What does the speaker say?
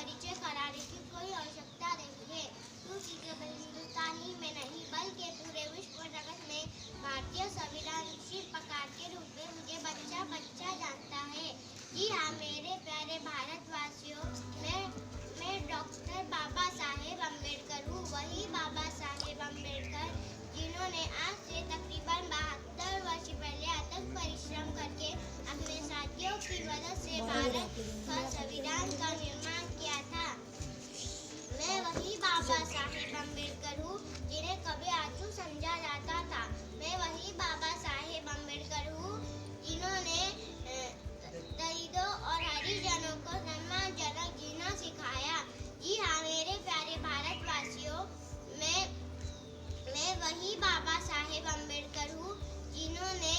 परिचय कराने की कोई आवश्यकता नहीं है, क्योंकि केवल हिंदुस्तान ही में नहीं बल्कि पूरे विश्व जगत में भारतीय संविधान शिल्पकार के रूप में मुझे बच्चा बच्चा जानता है। जी हाँ मेरे प्यारे भारतवासियों, मैं डॉक्टर बाबा साहेब अम्बेडकर हूँ, वही बाबा साहेब अम्बेडकर जिन्होंने आज से तकरीबन 72 वर्ष पहले अथक परिश्रम करके अपने साथियों की मदद से भारत का संविधान का निर्माण किया था। मैं वही बाबा साहेब अम्बेडकर हूँ जिन्हें कभी आंसू समझा जाता था। मैं वही बाबा साहेब अम्बेडकर हूँ जिन्होंने दलितों और हरिजनों को सम्मानजनक जीना सिखाया। जी हाँ मेरे प्यारे भारतवासियों, मैं वही बाबा साहेब अम्बेडकर हूँ जिन्होंने